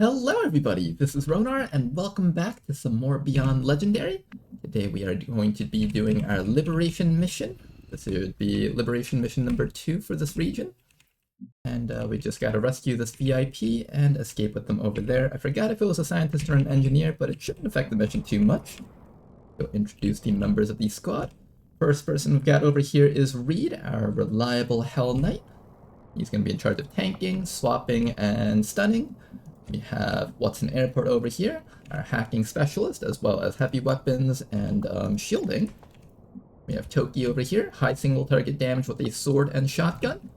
Hello everybody, this is Ronar and welcome back to some more Beyond Legendary. Today we are going to be doing our Liberation mission. This would be Liberation mission number 2 for this region. And we just gotta rescue this VIP and escape with them over there. I forgot if it was a scientist or an engineer, but it shouldn't affect the mission too much. So introduce the members of the squad. First person we've got over here is Reed, our reliable Hell Knight. He's gonna be in charge of tanking, swapping, and stunning. We have Watson Airport over here, our hacking specialist, as well as heavy weapons and shielding. We have Toki over here, high single target damage with a sword and shotgun.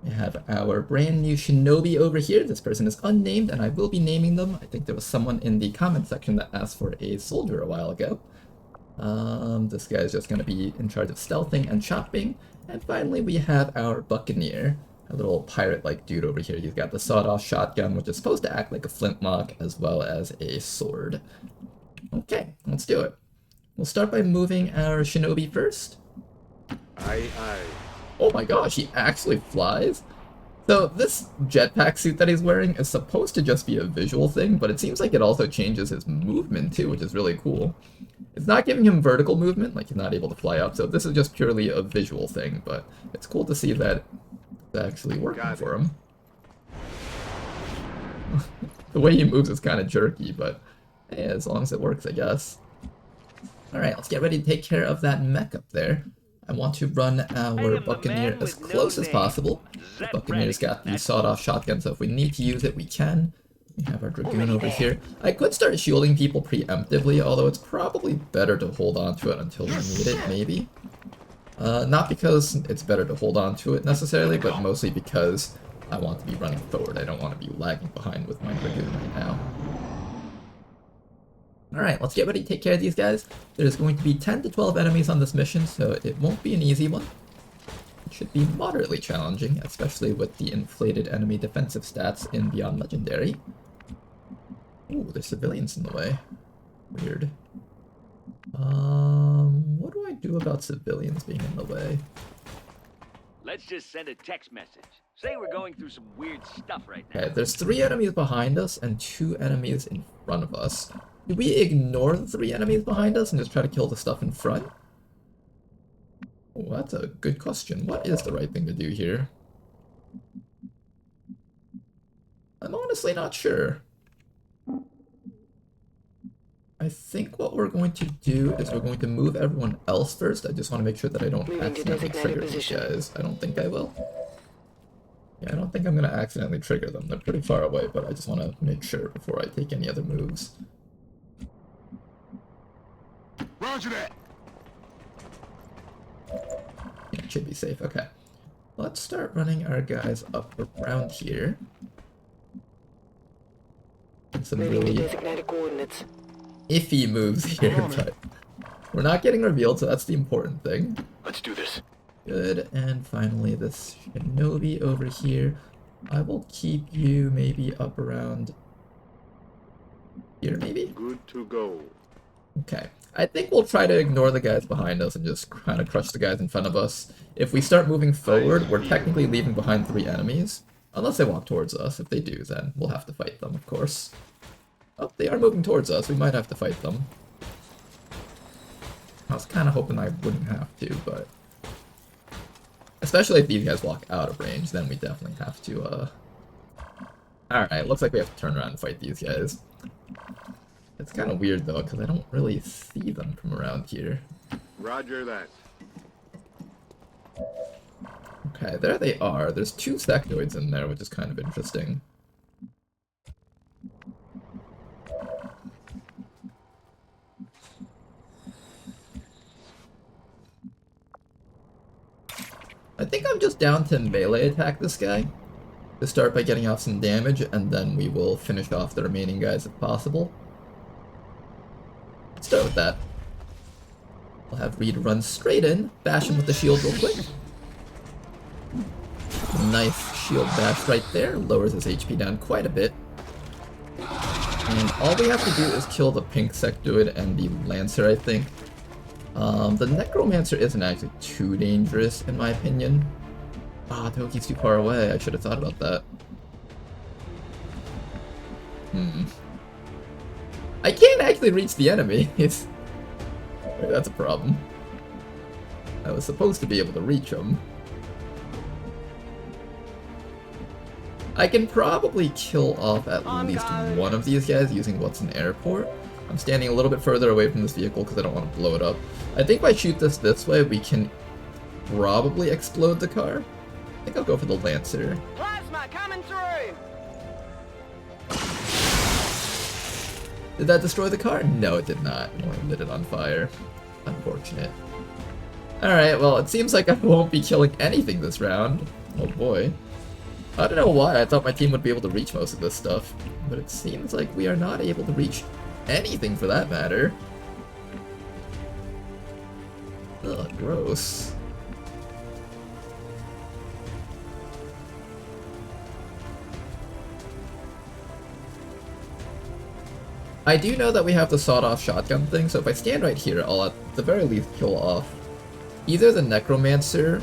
We have our brand new shinobi over here. This person is unnamed, and I will be naming them. I think there was someone in the comment section that asked for a soldier a while ago. This guy is just going to be in charge of stealthing and chopping. And finally, we have our buccaneer. A little pirate-like dude over here. He's got the sawed-off shotgun, which is supposed to act like a flintlock, as well as a sword. Okay, let's do it. We'll start by moving our shinobi first. Aye, aye. Oh my gosh, he actually flies? So this jetpack suit that he's wearing is supposed to just be a visual thing, but it seems like it also changes his movement too, which is really cool. It's not giving him vertical movement, like he's not able to fly up, so this is just purely a visual thing, but it's cool to see that actually working for him. The way he moves is kind of jerky, but hey, as long as it works, I guess. Alright, let's get ready to take care of that mech up there. I want to run our Buccaneer as close as possible. The Buccaneer's got the sawed-off shotgun, so if we need to use it, we can. We have our Dragoon over here. I could start shielding people preemptively, although it's probably better to hold on to it until we need it, maybe. Not because it's better to hold on to it necessarily, but mostly because I want to be running forward. I don't want to be lagging behind with my Dragoon right now. Alright, let's get ready to take care of these guys. There's going to be 10 to 12 enemies on this mission, so it won't be an easy one. It should be moderately challenging, especially with the inflated enemy defensive stats in Beyond Legendary. Ooh, there's civilians in the way. Weird. What do I do about civilians being in the way? Let's just send a text message. Say we're going through some weird stuff right now. Okay, there's 3 enemies behind us and 2 enemies in front of us. Do we ignore the 3 enemies behind us and just try to kill the stuff in front? Oh, that's a good question. What is the right thing to do here? I'm honestly not sure. I think what we're going to do is we're going to move everyone else first. I just want to make sure that I don't accidentally trigger these guys. I don't think I will. Yeah, I don't think I'm going to accidentally trigger them. They're pretty far away, but I just want to make sure before I take any other moves. Roger that. Yeah, it should be safe. Okay. Let's start running our guys up around here. Some really designated coordinates. iffy moves here, but we're not getting revealed, so that's the important thing. Let's do this. Good, and finally this shinobi over here. I will keep you maybe up around here, maybe? Good to go. Okay. I think we'll try to ignore the guys behind us and just kind of crush the guys in front of us. If we start moving forward, we're technically leaving behind 3 enemies. Unless they walk towards us. If they do, then we'll have to fight them, of course. Oh, they are moving towards us. We might have to fight them. I was kind of hoping I wouldn't have to, but... especially if these guys walk out of range, then we definitely have to, Alright, looks like we have to turn around and fight these guys. It's kind of weird, though, because I don't really see them from around here. Roger that. Okay, there they are. There's 2 sectoids in there, which is kind of interesting. I think I'm just down to melee attack this guy. To start by getting off some damage, and then we will finish off the remaining guys if possible. Let's start with that. We'll have Reed run straight in, bash him with the shield real quick. Nice shield bash right there, lowers his HP down quite a bit. And all we have to do is kill the pink sectoid and the lancer, I think. The necromancer isn't actually too dangerous, in my opinion. Ah, Toki's too far away. I should have thought about that. I can't actually reach the enemy. Wait, that's a problem. I was supposed to be able to reach them. I can probably kill off at least one of these guys using what's an airport. I'm standing a little bit further away from this vehicle because I don't want to blow it up. I think if I shoot this way, we can probably explode the car. I think I'll go for the Lancer. Plasma coming through. Did that destroy the car? No, it did not. It only lit it on fire. Unfortunate. Alright, well, it seems like I won't be killing anything this round. Oh boy. I don't know why, I thought my team would be able to reach most of this stuff. But it seems like we are not able to reach anything for that matter. Ugh, gross. I do know that we have the sawed-off shotgun thing, so if I stand right here, I'll at the very least kill off either the Necromancer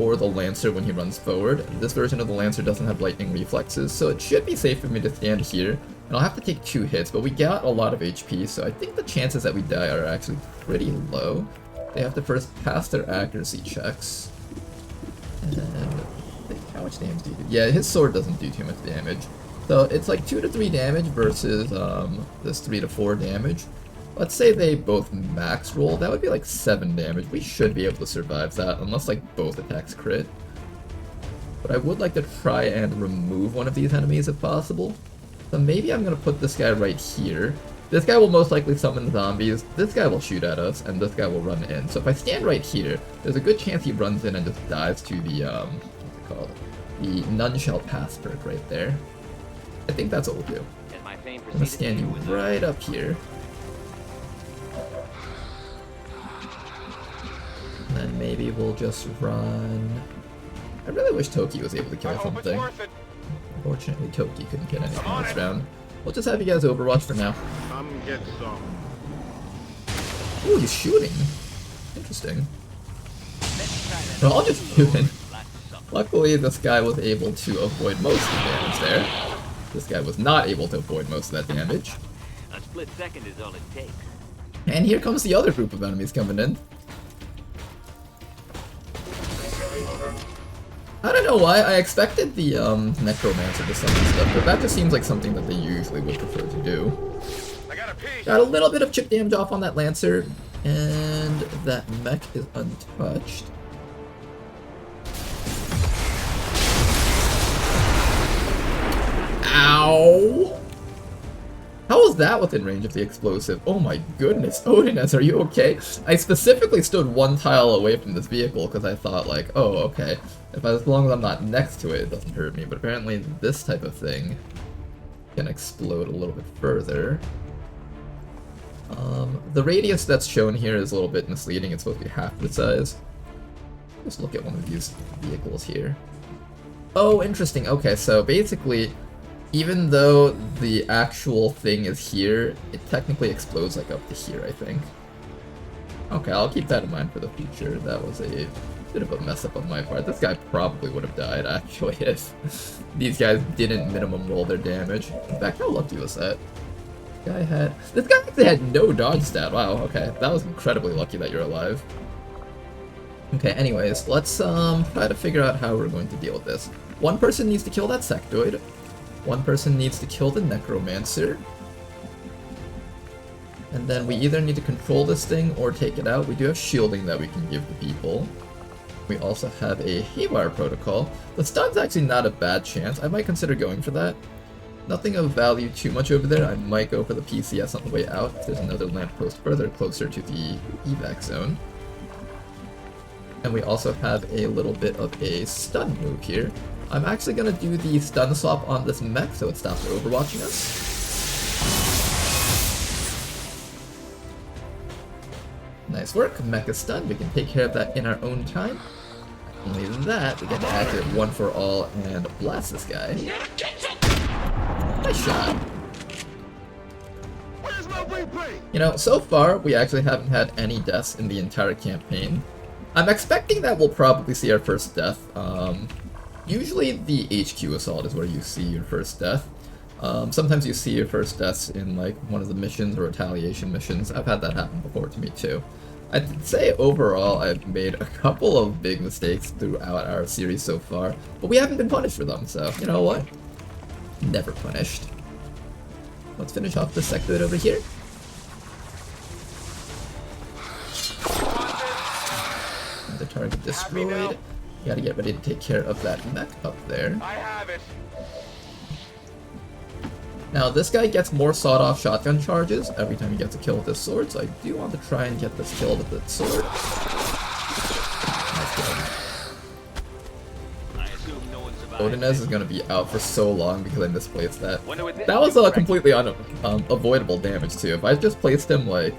or the Lancer when he runs forward. This version of the Lancer doesn't have lightning reflexes, so it should be safe for me to stand here. And I'll have to take 2 hits, but we got a lot of HP, so I think the chances that we die are actually pretty low. They have to first pass their accuracy checks. And I think, how much damage do you do? Yeah, his sword doesn't do too much damage. So it's like 2 to 3 damage versus this 3 to 4 damage. Let's say they both max roll, that would be like 7 damage. We should be able to survive that, unless like both attacks crit. But I would like to try and remove one of these enemies if possible. So maybe I'm going to put this guy right here. This guy will most likely summon zombies, this guy will shoot at us, and this guy will run in. So if I stand right here, there's a good chance he runs in and just dives to the, what's it called? The None Shall Pass perk right there. I think that's what we'll do. I'm going to stand you right up here. And then maybe we'll just run... I really wish Toki was able to kill something. Unfortunately, Toki couldn't get anything this round. We'll just have you guys Overwatch for now. Come get some. Ooh, he's shooting. Interesting. Well, I'll just shoot him. Luckily, this guy was able to avoid most of the damage there. This guy was not able to avoid most of that damage. A split second is all it takes. And here comes the other group of enemies coming in. I don't know why, I expected the Necromancer to summon stuff, but that just seems like something that they usually would prefer to do. Got a little bit of chip damage off on that Lancer, and that mech is untouched. Ow! How was that within range of the explosive? Oh my goodness, Odinus, are you okay? I specifically stood 1 tile away from this vehicle because I thought like, oh, okay. As long as I'm not next to it, it doesn't hurt me, but apparently this type of thing can explode a little bit further. The radius that's shown here is a little bit misleading, it's supposed to be half the size. Let's look at one of these vehicles here. Oh, interesting, okay, so basically, even though the actual thing is here, it technically explodes like up to here, I think. Okay, I'll keep that in mind for the future. That was a bit of a mess up on my part. This guy probably would have died, actually, if these guys didn't minimum roll their damage. In fact, how lucky was that? This guy actually had no dodge stat. Wow, okay. That was incredibly lucky that you're alive. Okay, anyways, let's try to figure out how we're going to deal with this. One person needs to kill that sectoid. One person needs to kill the Necromancer. And then we either need to control this thing or take it out. We do have shielding that we can give to people. We also have a Haywire protocol. The stun's actually not a bad chance. I might consider going for that. Nothing of value too much over there. I might go for the PCS on the way out. There's another lamppost further closer to the evac zone. And we also have a little bit of a stun move here. I'm actually going to do the stun swap on this mech so it stops overwatching us. Nice work, mech is stunned. We can take care of that in our own time. Only that, we get to activate One for All and blast this guy. Nice shot. You know, so far, we actually haven't had any deaths in the entire campaign. I'm expecting that we'll probably see our first death. Usually the HQ assault is where you see your first death. Sometimes you see your first deaths in like one of the missions or retaliation missions. I've had that happen before to me too. I'd say overall I've made a couple of big mistakes throughout our series so far, but we haven't been punished for them, so you know what? Never punished. Let's finish off this sector over here. The target destroyed. Gotta get ready to take care of that mech up there. I have it. Now this guy gets more sawed-off shotgun charges every time he gets a kill with his sword, so I do want to try and get this kill with the sword. Nice kill. I assume no one survived. Odinez is going to be out for so long because I misplaced that. That was completely unavoidable damage too. If I just placed him like...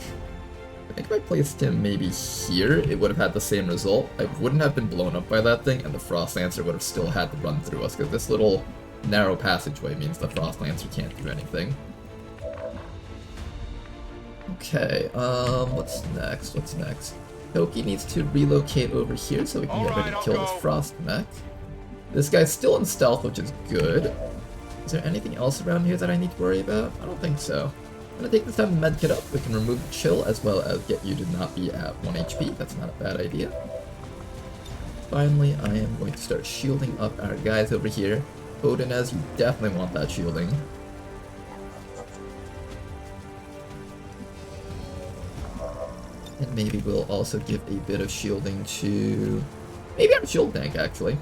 I think if I placed him maybe here, it would have had the same result. I wouldn't have been blown up by that thing, and the Frost Lancer would have still had to run through us, because this little narrow passageway means the Frost Lancer can't do anything. Okay, what's next? What's next? Toki needs to relocate over here so we can get ready to kill this Frost mech. This guy's still in stealth, which is good. Is there anything else around here that I need to worry about? I don't think so. I'm gonna take this time to medkit up. We can remove the chill as well as get you to not be at 1 HP. That's not a bad idea. Finally, I am going to start shielding up our guys over here. Odinez, you definitely want that shielding. And maybe we'll also give a bit of shielding to... maybe our shield tank, actually.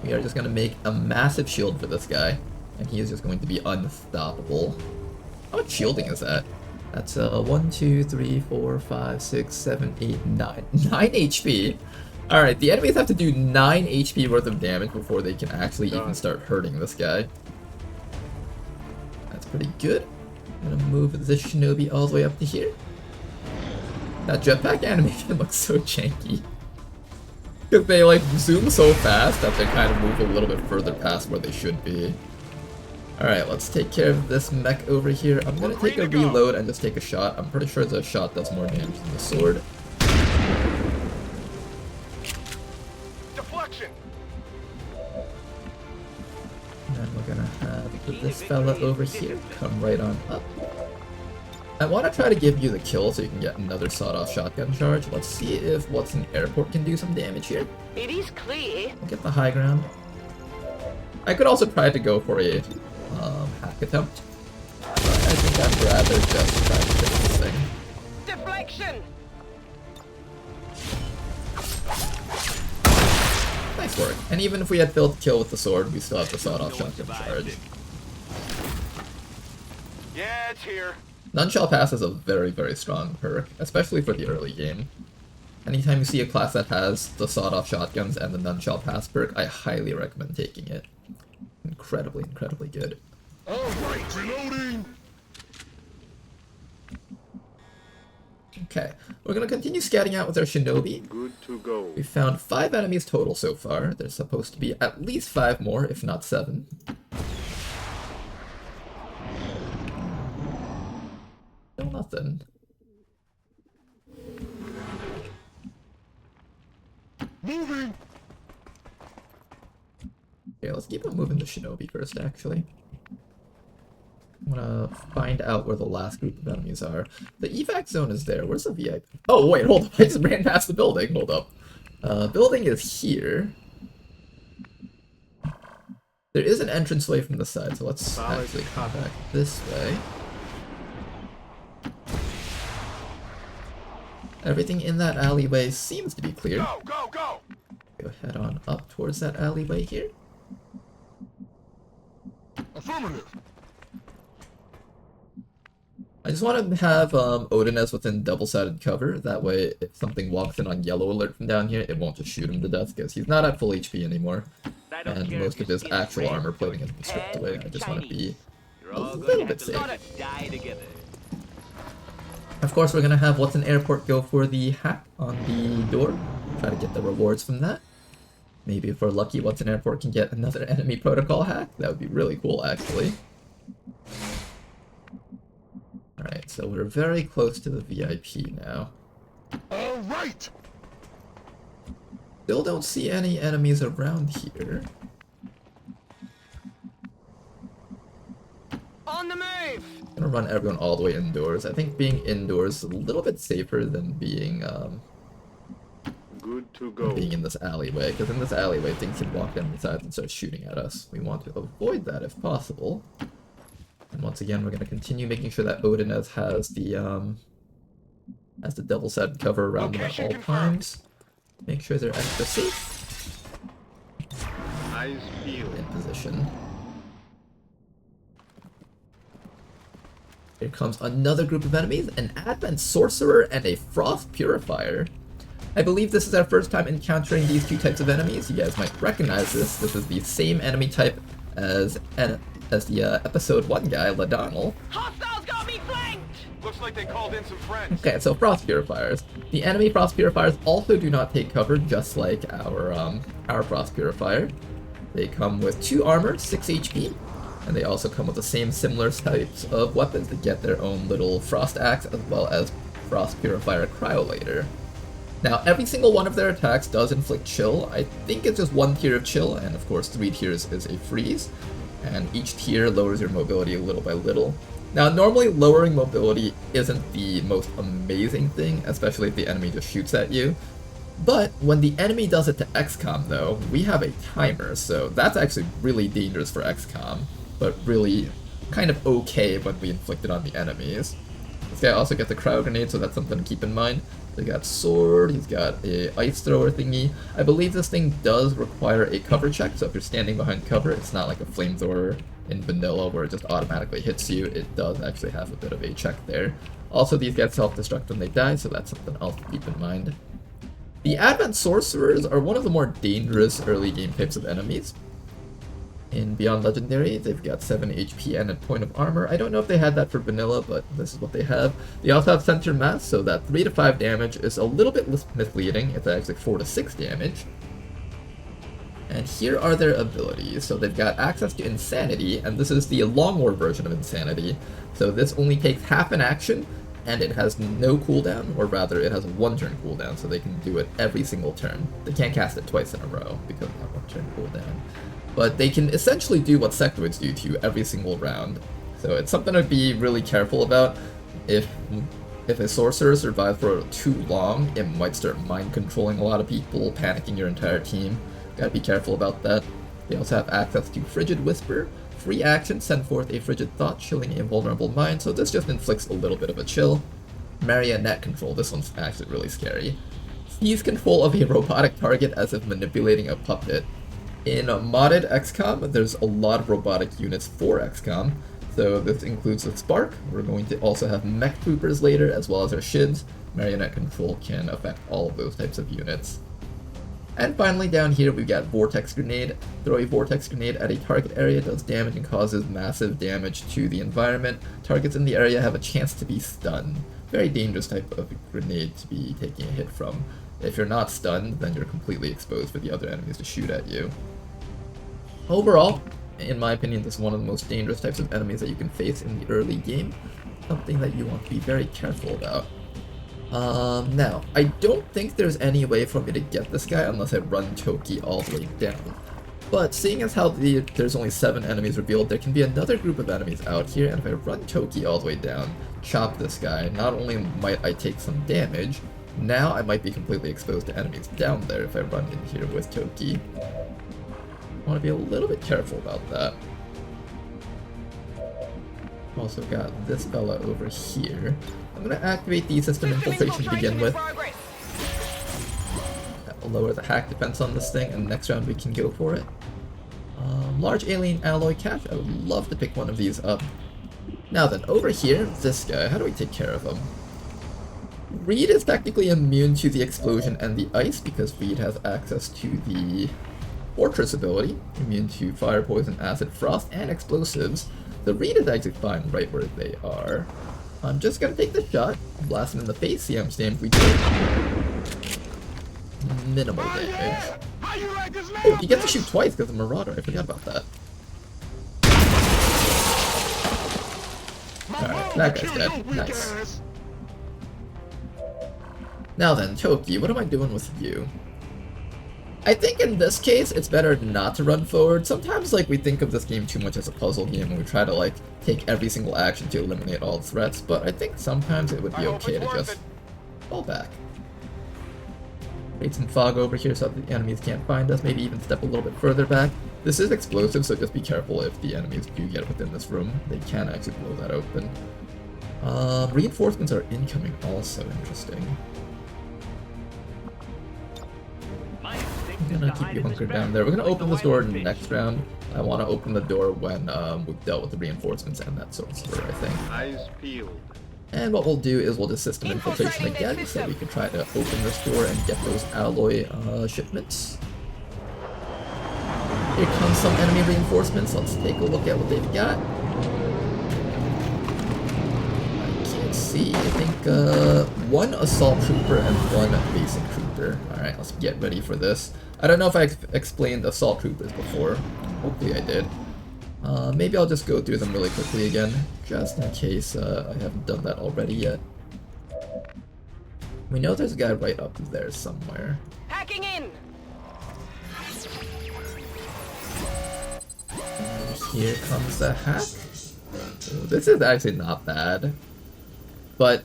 We are just going to make a massive shield for this guy, and he is just going to be unstoppable. How much shielding is that? That's 1, 2, 3, 4, 5, 6, 7, 8, 9. 9 HP! Alright, the enemies have to do 9 HP worth of damage before they can actually even start hurting this guy. That's pretty good. I'm gonna move this shinobi all the way up to here. That jetpack animation looks so janky. Because they like zoom so fast that they kind of move a little bit further past where they should be. Alright, let's take care of this mech over here. I'm gonna take a reload and just take a shot. I'm pretty sure the shot does more damage than the sword. Deflection. And then we're gonna have this fella over here come right on up. I want to try to give you the kill so you can get another sawed-off shotgun charge. Let's see if what's in airport can do some damage here. It is clear. We'll get the high ground. I could also try to go for a hack attempt, but I think I'd rather just try to fix this thing. Deflection. Nice work. And even if we had failed to kill with the sword, we still have the sawed-off shotgun charge. Yeah, it's here. None Shall Pass is a very, very strong perk, especially for the early game. Anytime you see a class that has the sawed-off shotguns and the None Shall Pass perk, I highly recommend taking it. Incredibly, incredibly good. Alright, reloading! Okay, we're gonna continue scouting out with our shinobi. Good to go. We found 5 enemies total so far. There's supposed to be at least 5 more, if not 7. Still nothing. Moving! Okay, let's keep on moving the shinobi first, actually. I wanna find out where the last group of enemies are. The evac zone is there. Where's the VIP? Oh, wait, hold up. I just ran past the building. Hold up. Building is here. There is an entranceway from the side, so let's actually come back this way. Everything in that alleyway seems to be clear. Go, go, go! Go head on up towards that alleyway here. Affirmative. I just want to have Odinez within double-sided cover. That way, if something walks in on yellow alert from down here, it won't just shoot him to death, because he's not at full HP anymore. And most of his actual armor plating has been stripped away. I just want to be a little bit safe. Die together. Of course, we're going to have What's in Airport go for the hack on the door. Try to get the rewards from that. Maybe if we're lucky, What's in Airport can get another enemy protocol hack. That would be really cool, actually. Alright, so we're very close to the VIP now. Alright! Still don't see any enemies around here. On the move! I'm gonna run everyone all the way indoors. I think being indoors is a little bit safer than being Good to go. in this alleyway, because in this alleyway things can walk down the sides and start shooting at us. We want to avoid that if possible. And once again, we're gonna continue making sure that Odinez has the double set cover around them at Location all confirmed. times. Make sure they're extra safe Eyes peeled. in position. Here comes another group of enemies, an Advent Sorcerer and a Frost Purifier. I believe this is our first time encountering these two types of enemies. You guys might recognize this. This is the same enemy type as the episode 1 guy, Ladonal. Hostiles got me flanked! Looks like they called in some friends. Okay, so Frost Purifiers. The enemy Frost Purifiers also do not take cover, just like our Frost Purifier. They come with 2 armor, 6 HP, and they also come with the same similar types of weapons. They get their own little Frost Axe as well as Frost Purifier Cryolator. Now, every single one of their attacks does inflict chill. I think it's just 1 tier of chill, and of course 3 tiers is a freeze. And each tier lowers your mobility little by little. Now, normally lowering mobility isn't the most amazing thing, especially if the enemy just shoots at you. But when the enemy does it to XCOM though, we have a timer, so that's actually really dangerous for XCOM, but really kind of okay when we inflict it on the enemies. This guy also gets a cryo grenade, so that's something to keep in mind. He's got sword, he's got a ice thrower thingy. I believe this thing does require a cover check, so if you're standing behind cover, it's not like a flamethrower in vanilla where it just automatically hits you. It does actually have a bit of a check there. Also, these guys self-destruct when they die, so that's something else to keep in mind. The Advent Sorcerers are one of the more dangerous early game types of enemies. In Beyond Legendary, they've got 7 HP and a point of armor. I don't know if they had that for vanilla, but this is what they have. They also have Center Mass, so that 3 to 5 damage is a little bit misleading. It's actually 4 to 6 damage. And here are their abilities. So they've got access to Insanity, and this is the Long War version of Insanity. So this only takes half an action, and it has no cooldown, or rather it has a 1-turn cooldown, so they can do it every single turn. They can't cast it twice in a row because of that 1-turn cooldown. But they can essentially do what sectoids do to you every single round. So it's something to be really careful about. If a sorcerer survives for too long, it might start mind controlling a lot of people, panicking your entire team. Gotta be careful about that. They also have access to Frigid Whisper. Free action, send forth a frigid thought, chilling a vulnerable mind, so this just inflicts a little bit of a chill. Marionette control, this one's actually really scary. Seize control of a robotic target as if manipulating a puppet. In modded XCOM, there's a lot of robotic units for XCOM, so this includes the Spark. We're going to also have mech troopers later, as well as our shids. Marionette control can affect all of those types of units. And finally down here we've got Vortex Grenade. Throw a Vortex Grenade at a target area, does damage and causes massive damage to the environment. Targets in the area have a chance to be stunned. Very dangerous type of grenade to be taking a hit from. If you're not stunned, then you're completely exposed for the other enemies to shoot at you. Overall, in my opinion, this is one of the most dangerous types of enemies that you can face in the early game. Something that you want to be very careful about. Now, I don't think there's any way for me to get this guy unless I run Toki all the way down. But seeing as how there's only 7 enemies revealed, there can be another group of enemies out here, and if I run Toki all the way down, chop this guy, not only might I take some damage, now I might be completely exposed to enemies down there if I run in here with Toki. I want to be a little bit careful about that. Also got this fella over here. I'm going to activate the System Infiltration to begin with. That'll lower the hack defense on this thing, and next round we can go for it. Large Alien Alloy Cache, I would love to pick one of these up. Now then, over here, this guy, how do we take care of him? Reed is technically immune to the explosion and the ice because Reed has access to the Fortress ability, immune to fire, poison, acid, frost, and explosives. The Reed is actually fine right where they are. I'm just gonna take the shot, blast him in the face, see how much damage we do. Minimal damage. Oh, he gets to shoot twice because of Marauder, I forgot about that. Alright, that guy's dead. Nice. Now then, Toki, what am I doing with you? I think in this case, it's better not to run forward. Sometimes, like, we think of this game too much as a puzzle game, and we try to, like, take every single action to eliminate all the threats, but I think sometimes it would be okay to just fall back. Create some fog over here so that the enemies can't find us, maybe even step a little bit further back. This is explosive, so just be careful if the enemies do get within this room. They can actually blow that open. Reinforcements are incoming also, interesting. I'm gonna keep you hunkered down there. We're gonna open this door next round. I want to open the door when we've dealt with the reinforcements and that sorcerer, I think. Eyes peeled. And what we'll do is we'll just system infiltration again, so we can try to open this door and get those alloy shipments. Here comes some enemy reinforcements. Let's take a look at what they've got. I can't see. I think one assault trooper and one basic trooper. Alright, let's get ready for this. I don't know if I explained assault troopers before. Hopefully I did. Maybe I'll just go through them really quickly again, just in case I haven't done that already yet. We know there's a guy right up there somewhere. Hacking in. And here comes the hack. Ooh, this is actually not bad. But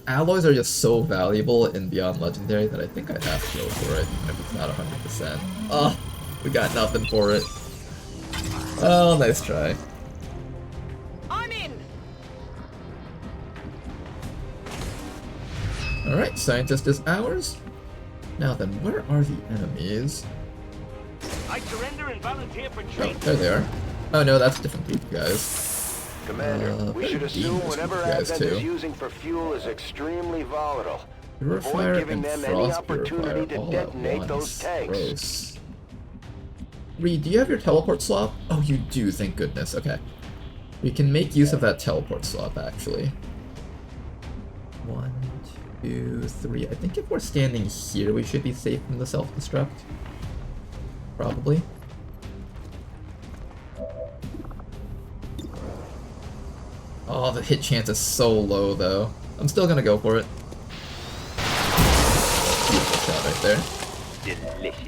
alloys are just so valuable in Beyond Legendary that I think I have to go for it, even if it's not 100%. Oh, we got nothing for it. Oh, nice try. I'm in. Alright, scientist is ours. Now then, where are the enemies? I surrender and volunteer for Oh, training. there they are. Oh no, that's a different group of guys. Commander, we should assume Demons whatever group of guys Advent is too. using for fuel is extremely volatile. Purifier Avoid giving and them any frost opportunity purifier to all at detonate once. those tanks. Gross. Reed, do you have your teleport swap? Oh, you do, thank goodness. Okay. We can make use of that teleport swap, actually. 1, 2, 3. I think if we're standing here, we should be safe from the self-destruct. Probably. Oh, the hit chance is so low, though. I'm still gonna go for it. Beautiful shot right there. Delicious.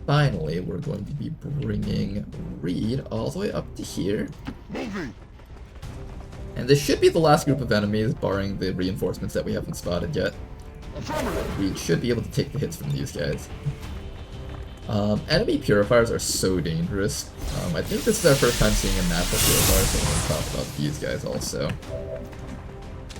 Finally, we're going to be bringing Reed all the way up to here. And this should be the last group of enemies, barring the reinforcements that we haven't spotted yet. Reed should be able to take the hits from these guys. Enemy purifiers are so dangerous. I think this is our first time seeing a natural purifier, so we're going to talk about these guys also.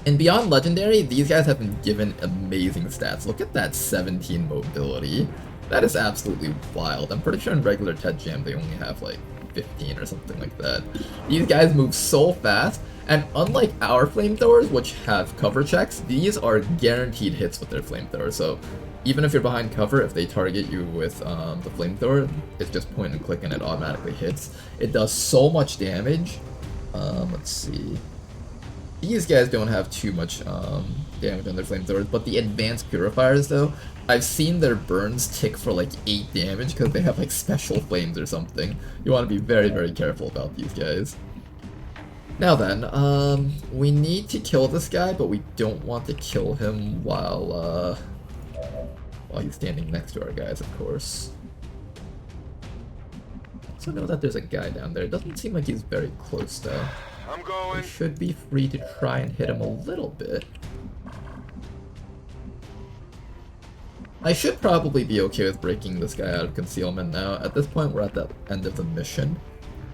In Beyond Legendary, these guys have been given amazing stats. Look at that 17 mobility. That is absolutely wild. I'm pretty sure in regular Ted Jam they only have like 15 or something like that. These guys move so fast, and unlike our flamethrowers, which have cover checks, these are guaranteed hits with their flamethrower. So even if you're behind cover, if they target you with the flamethrower, it's just point and click and it automatically hits. It does so much damage. Let's see. These guys don't have too much damage on their flamethrowers, but the advanced purifiers though, I've seen their burns tick for like 8 damage because they have like special flames or something. You want to be very, very careful about these guys. Now then, we need to kill this guy, but we don't want to kill him while he's standing next to our guys, of course. Also know that there's a guy down there. It doesn't seem like he's very close though. I'm going. We should be free to try and hit him a little bit. I should probably be okay with breaking this guy out of concealment now. At this point, we're at the end of the mission.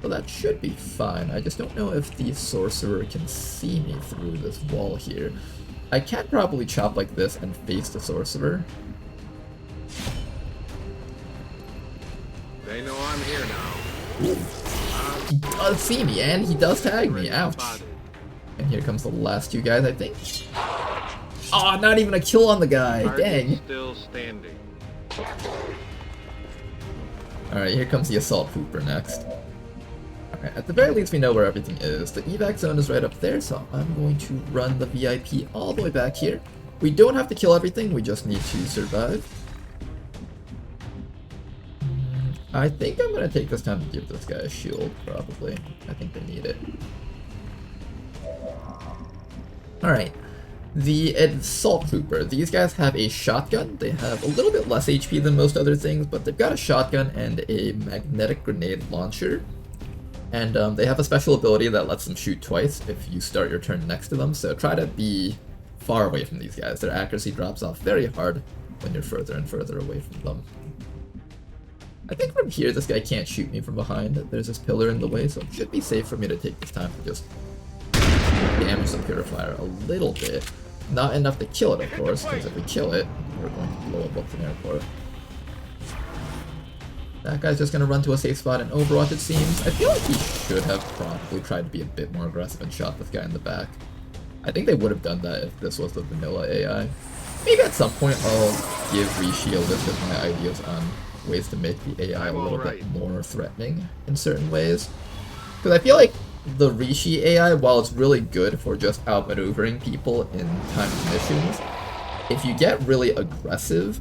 So that should be fine. I just don't know if the sorcerer can see me through this wall here. I can probably chop like this and face the sorcerer. They know I'm here now. He does see me, and he does tag me. Ouch. And here comes the last two guys, I think. Oh, not even a kill on the guy. Target Dang. still standing. Alright, here comes the assault trooper next. Alright, at the very least we know where everything is. The evac zone is right up there, so I'm going to run the VIP all the way back here. We don't have to kill everything, we just need to survive. I think I'm gonna take this time to give this guy a shield, probably. I think they need it. Alright. The Assault Trooper. These guys have a shotgun. They have a little bit less HP than most other things, but they've got a shotgun and a magnetic grenade launcher. And they have a special ability that lets them shoot twice if you start your turn next to them, so try to be far away from these guys. Their accuracy drops off very hard when you're further and further away from them. I think from here this guy can't shoot me from behind. There's this pillar in the way, so it should be safe for me to take this time to just damage the purifier a little bit. Not enough to kill it, of course, because if we kill it, we're going to blow up what's an airport. That guy's just going to run to a safe spot in Overwatch, it seems. I feel like he should have probably tried to be a bit more aggressive and shot this guy in the back. I think they would have done that if this was the vanilla AI. Maybe at some point I'll give Reshi a list of my ideas on ways to make the AI a little bit more threatening in certain ways. Because I feel like the Reshi AI, while it's really good for just outmaneuvering people in timed missions, if you get really aggressive,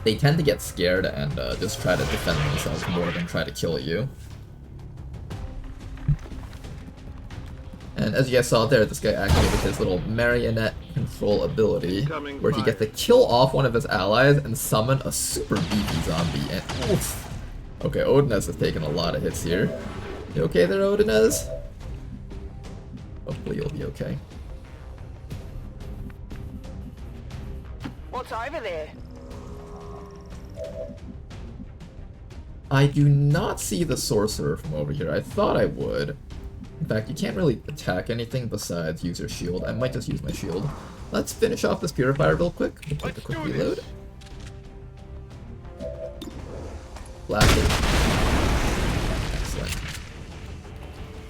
they tend to get scared and just try to defend themselves more than try to kill you. And as you guys saw there, this guy activated his little marionette control ability, where he gets to kill off one of his allies and summon a super beefy zombie. And oof. Okay, Odinez has taken a lot of hits here. You okay there, Odinez? Hopefully you'll be okay. What's over there? I do not see the sorcerer from over here. I thought I would. In fact, you can't really attack anything besides use your shield. I might just use my shield. Let's finish off this purifier real quick. We'll take a quick reload. Blast it. Excellent.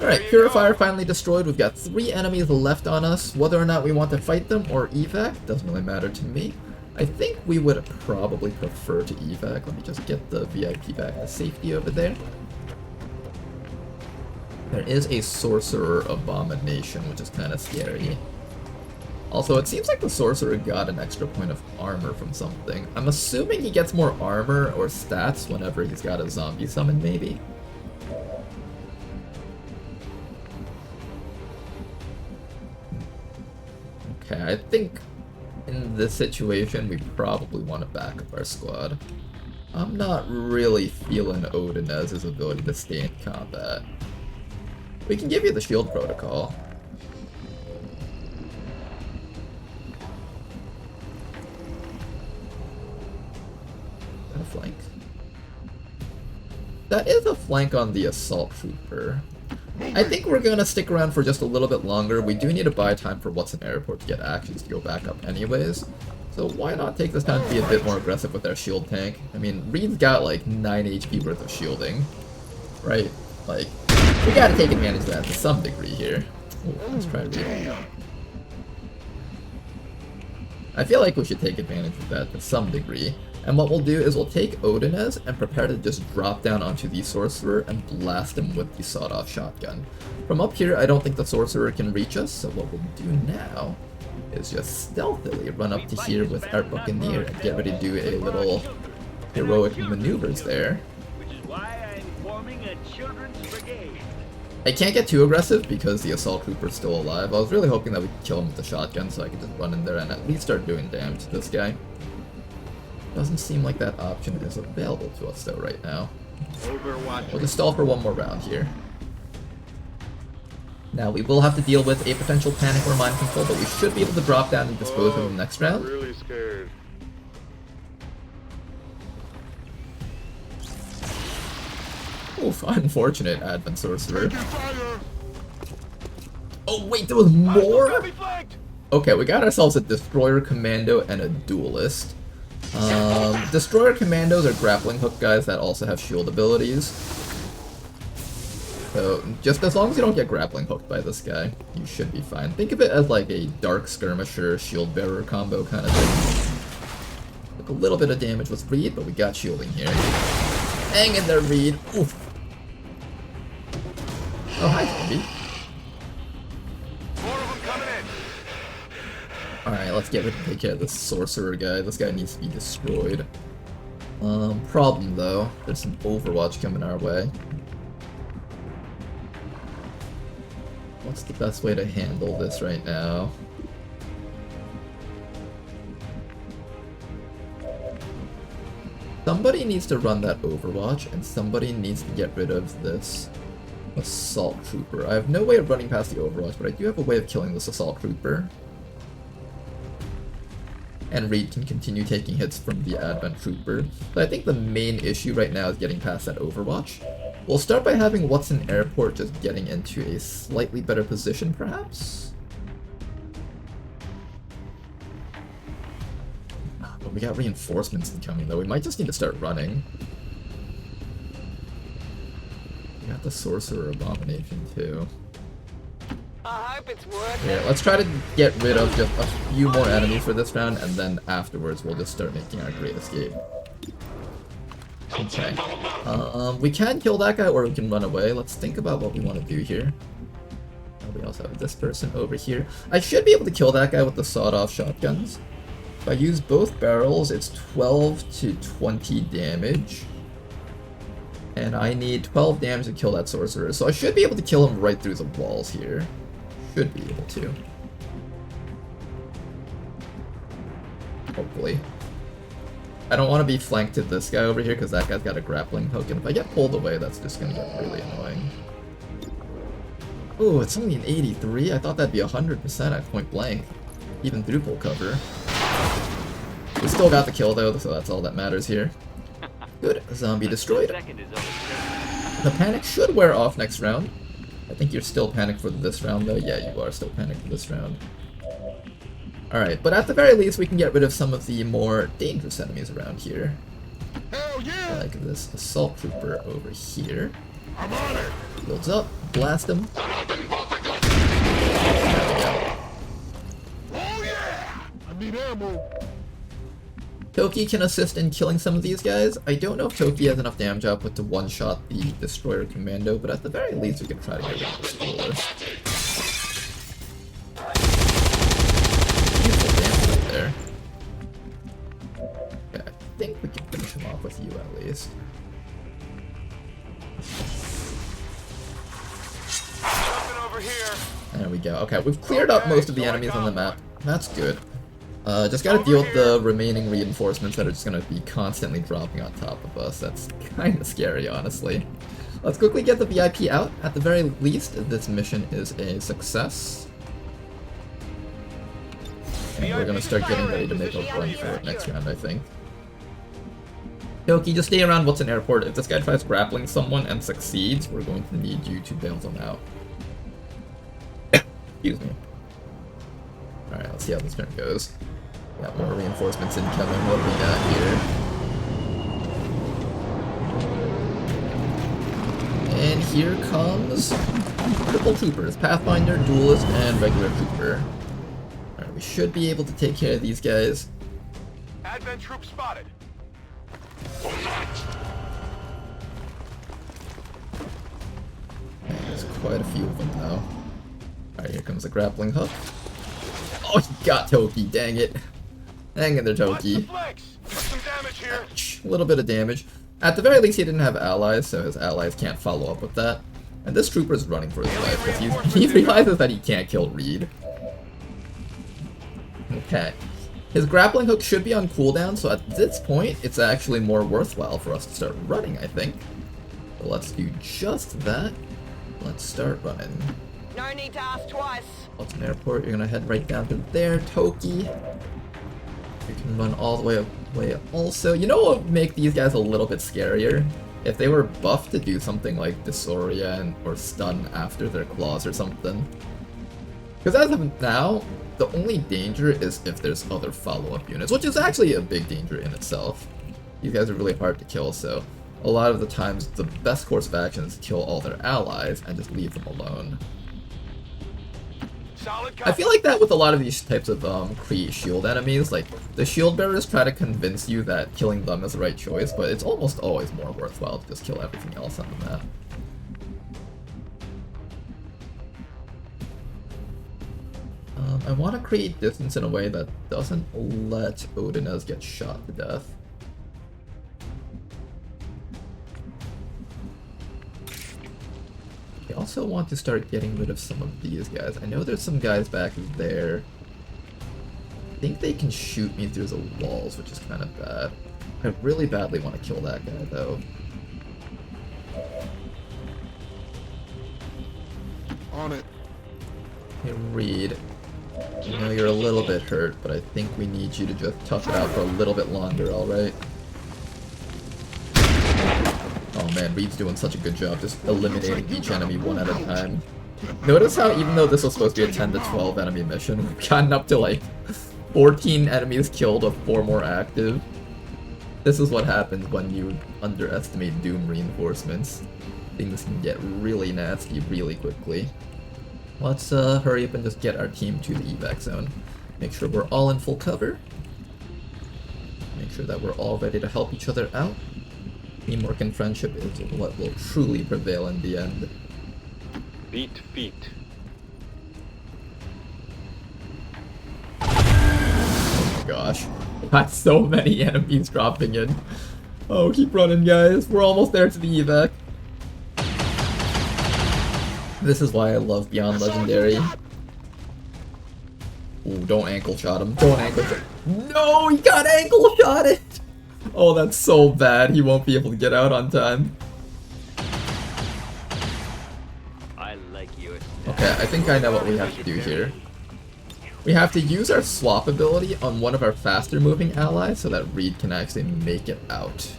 Alright, purifier finally destroyed. We've got 3 enemies left on us. Whether or not we want to fight them or evac doesn't really matter to me. I think we would probably prefer to evac. Let me just get the VIP back to safety over there. There is a Sorcerer Abomination, which is kind of scary. Also, it seems like the Sorcerer got an extra point of armor from something. I'm assuming he gets more armor or stats whenever he's got a zombie summon, maybe? Okay, I think in this situation we probably want to back up our squad. I'm not really feeling Odinez's ability to stay in combat. We can give you the shield protocol. Is that a flank? That is a flank on the assault trooper. I think we're gonna stick around for just a little bit longer. We do need to buy time for what's an airport to get actions to go back up anyways. So why not take this time to be a bit more aggressive with our shield tank? I mean, Reed's got like 9 HP worth of shielding, right? Like, we gotta take advantage of that to some degree here. Ooh, let's try Reed. I feel like we should take advantage of that to some degree. And what we'll do is we'll take Odinez and prepare to just drop down onto the Sorcerer and blast him with the sawed-off shotgun. From up here, I don't think the Sorcerer can reach us, so what we'll do now is just stealthily run up to here with our Buccaneer and get ready to do a little heroic maneuvers there. Which is why I'm forming a children's brigade. I can't get too aggressive because the Assault Trooper's still alive. I was really hoping that we could kill him with the shotgun so I could just run in there and at least start doing damage to this guy. Doesn't seem like that option is available to us though right now. Overwatch. We'll just stall for one more round here. Now we will have to deal with a potential panic or mind control, but we should be able to drop down and dispose of him next round. I'm really scared. Oof, unfortunate Advent Sorcerer. Oh wait, there was more? Okay, we got ourselves a Destroyer Commando and a Duelist. Destroyer Commandos are grappling hook guys that also have shield abilities. So, just as long as you don't get grappling hooked by this guy, you should be fine. Think of it as like a Dark Skirmisher, Shield Bearer combo kind of thing. Took a little bit of damage with Reed, but we got shielding here. Hang in there, Reed. Oof. Oh, hi, zombie. More of them coming in. Alright, let's get rid of take care of this Sorcerer guy. This guy needs to be destroyed. Problem though, there's some Overwatch coming our way. What's the best way to handle this right now? Somebody needs to run that Overwatch, and somebody needs to get rid of this Assault Trooper. I have no way of running past the Overwatch, but I do have a way of killing this Assault Trooper. And Reed can continue taking hits from the Advent Trooper. But I think the main issue right now is getting past that Overwatch. We'll start by having What's in Airport just getting into a slightly better position, perhaps? But we got reinforcements incoming, though. We might just need to start running. We got the Sorcerer Abomination, too. I hope it's working. Yeah, let's try to get rid of just a few more enemies for this round, and then afterwards we'll just start making our great escape. Okay. We can kill that guy, or we can run away. Let's think about what we want to do here. We also have this person over here. I should be able to kill that guy with the sawed-off shotguns. If I use both barrels, it's 12 to 20 damage. And I need 12 damage to kill that sorcerer, so I should be able to kill him right through the walls here. Should be able to. Hopefully. I don't want to be flanked to this guy over here because that guy's got a grappling hook, and if I get pulled away, that's just going to get really annoying. Oh, it's only an 83? I thought that'd be 100% at point blank, even through full cover. We still got the kill though, so that's all that matters here. Good, zombie destroyed. The panic should wear off next round. I think you're still panicked for this round though. Yeah, you are still panicked for this round. Alright, but at the very least we can get rid of some of the more dangerous enemies around here. Hell yeah! Like this Assault Trooper over here. I'm on it! Builds up, blast him. There we go. Oh yeah! I need ammo! Toki can assist in killing some of these guys. I don't know if Toki has enough damage output to one-shot the Destroyer Commando, but at the very least we can try to get rid of this duelist. Beautiful damage right there. Okay, I think we can finish him off with you at least. Something over here! There we go. Okay, we've cleared up most of the enemies on the map. That's good. Just gotta deal with the remaining reinforcements that are just gonna be constantly dropping on top of us. That's kinda scary, honestly. Let's quickly get the VIP out. At the very least, this mission is a success. And we're gonna start getting ready to make a run for it next round, I think. Toki, just stay around What's in Airport. If this guy tries grappling someone and succeeds, we're going to need you to bail them out. Excuse me. Alright, let's see how this turn goes. Got more reinforcements incoming. What do we got here? And here comes triple troopers, Pathfinder, Duelist, and regular trooper. Alright, we should be able to take care of these guys. Advent troop spotted! There's quite a few of them now. Alright, here comes the grappling hook. Oh, he got Toki, dang it. Hang in there, Toki. Some damage here. A little bit of damage. At the very least, he didn't have allies, so his allies can't follow up with that. And this trooper is running for his life because he realizes that he can't kill Reed. Okay. His grappling hook should be on cooldown, so at this point, it's actually more worthwhile for us to start running, I think. So let's do just that. Let's start running. No need to ask twice. What's an airport? You're gonna head right down to there, Toki. You can run all the way away also. You know what would make these guys a little bit scarier? If they were buffed to do something like disorient or stun after their claws or something. Because as of now, the only danger is if there's other follow-up units, which is actually a big danger in itself. These guys are really hard to kill, so a lot of the times the best course of action is to kill all their allies and just leave them alone. I feel like that with a lot of these types of Kree shield enemies. Like, the shield bearers try to convince you that killing them is the right choice, but it's almost always more worthwhile to just kill everything else on the map. I want to create distance in a way that doesn't let Odinez get shot to death. I also want to start getting rid of some of these guys. I know there's some guys back there. I think they can shoot me through the walls, which is kind of bad. I really badly want to kill that guy, though. On it. Hey, Reed. I know you're a little bit hurt, but I think we need you to just tough it out for a little bit longer, alright? Oh man, Reed's doing such a good job just eliminating each enemy one at a time. Notice how even though this was supposed to be a 10 to 12 enemy mission, we've gotten up to like 14 enemies killed with 4 more active. This is what happens when you underestimate Doom reinforcements. Things can get really nasty really quickly. Let's hurry up and just get our team to the evac zone. Make sure we're all in full cover. Make sure that we're all ready to help each other out. Teamwork and friendship is what will truly prevail in the end. Beat feet. Oh my gosh. Got so many enemies dropping in. Oh, keep running, guys. We're almost there to the evac. This is why I love Beyond Legendary. Ooh, don't ankle shot him. Don't ankle shot. No, he got ankle shotted! Oh, that's so bad. He won't be able to get out on time. I like your Okay, I think I know what we have to do here. We have to use our swap ability on one of our faster moving allies so that Reed can actually make it out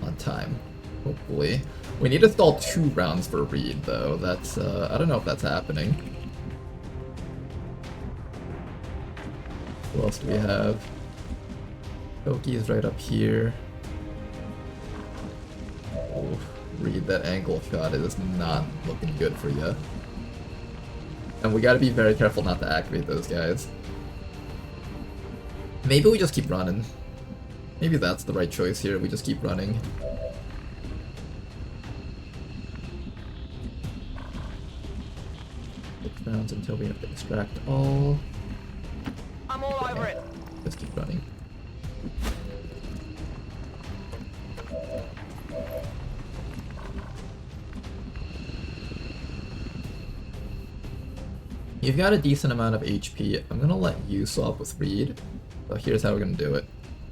on time, hopefully. We need to stall 2 rounds for Reed, though. That's, I don't know if that's happening. Who else do we have? Toki is right up here. Oh, Reed, that ankle shot is not looking good for you. And we gotta be very careful not to activate those guys. Maybe we just keep running. Maybe that's the right choice here, we just keep running. 6 rounds until we have to extract all. I'm all over it. Just keep running. You've got a decent amount of HP. I'm gonna let you swap with Reed. So here's how we're gonna do it.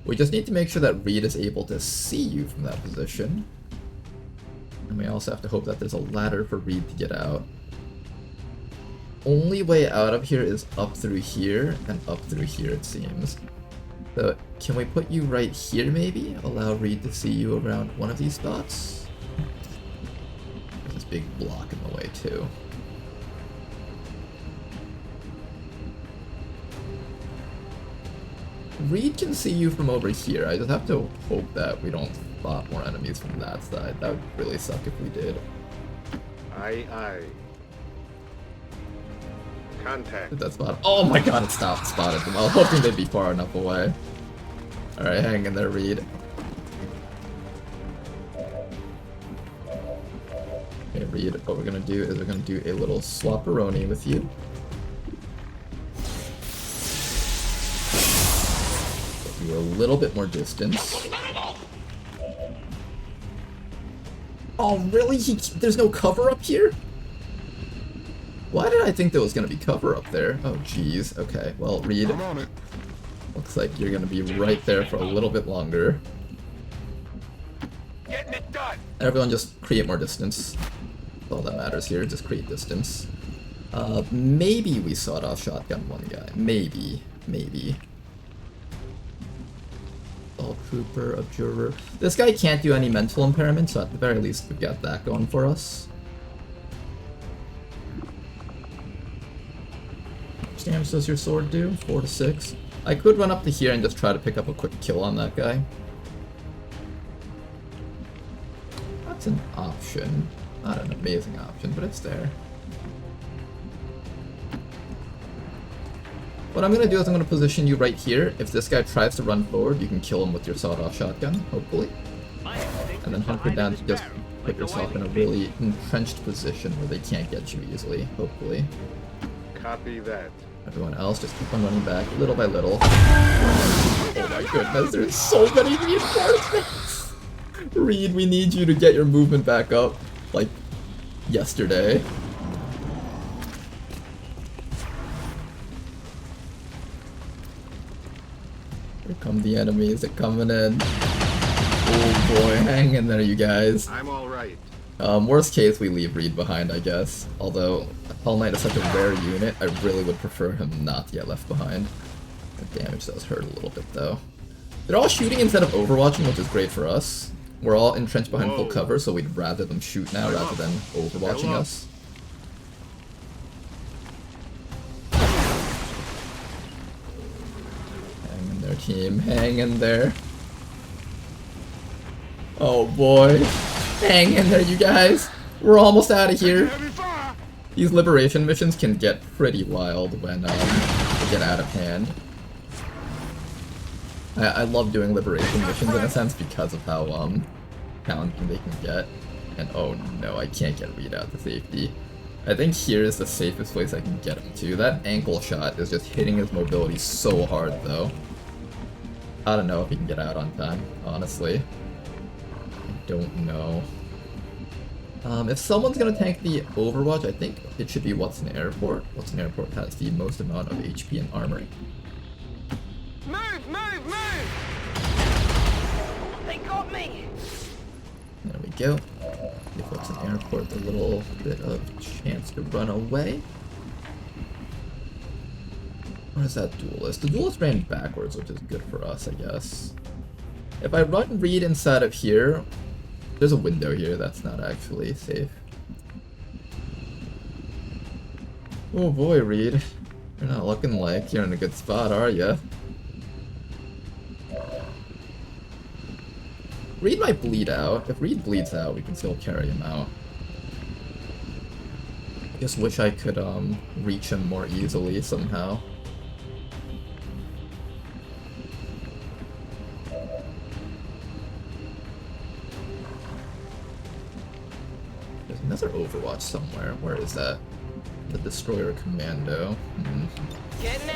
We just need to make sure that Reed is able to see you from that position. And we also have to hope that there's a ladder for Reed to get out. Only way out of here is up through here and up through here, it seems. So can we put you right here maybe? Allow Reed to see you around one of these spots? There's this big block in the way too. Reed can see you from over here. I just have to hope that we don't spot more enemies from that side. That would really suck if we did. Aye, aye. Contact. Did that spot? Oh my god, it spotted them. I was hoping they'd be far enough away. Alright, hang in there, Reed. Okay, Reed, what we're gonna do is we're gonna do a little swap-a-roni with you. Get you a little bit more distance. Oh, really? There's no cover up here? Why did I think there was gonna be cover up there? Oh, jeez. Okay, well, Reed, I'm on it. looks like you're gonna be right there for a little bit longer. Getting it done. Everyone just create more distance. That's all that matters here, just create distance. Maybe we sawed off shotgun one guy. Maybe. All trooper, observer. This guy can't do any mental impairment, so at the very least we've got that going for us. How much damage does your sword do? 4 to 6. I could run up to here and just try to pick up a quick kill on that guy. That's an option. Not an amazing option, but it's there. What I'm gonna do is I'm gonna position you right here. If this guy tries to run forward, you can kill him with your sawed-off shotgun, hopefully. And then hunker down to just put yourself in a really entrenched position where they can't get you easily, hopefully. Copy that. Everyone else, just keep on running back, little by little. Oh my goodness, there's so many reinforcements! Reed, we need you to get your movement back up, like, yesterday. Where'd come the enemies, they're coming in. Oh boy, hang in there, you guys. I'm all right. Worst case, we leave Reed behind, I guess. Although, Hell Knight is such a rare unit, I really would prefer him not to get left behind. The damage does hurt a little bit, though. They're all shooting instead of overwatching, which is great for us. We're all entrenched behind full cover, so we'd rather them shoot now rather than overwatching us. Hang in there, team. Hang in there. Oh boy. Hang in there, you guys. We're almost out of here. Heavy fire. These liberation missions can get pretty wild when they get out of hand. I love doing liberation missions in a sense because of how challenging they can get. And oh no, I can't get Reed out to safety. I think here is the safest place I can get him to. That ankle shot is just hitting his mobility so hard though. I don't know if he can get out on time, honestly. I don't know. If someone's gonna tank the Overwatch, I think it should be Watson Airport. Watson Airport has the most amount of HP and armor. Move, move, move! They got me! There we go. Give Watson Airport a little bit of chance to run away. What is that duelist? The duelist ran backwards, which is good for us, I guess. If I run Reed inside of here, there's a window here that's not actually safe. Oh boy, Reed. You're not looking like you're in a good spot, are ya? Reed might bleed out. If Reed bleeds out, we can still carry him out. I just wish I could reach him more easily somehow. There's another Overwatch somewhere. Where is that? The Destroyer Commando.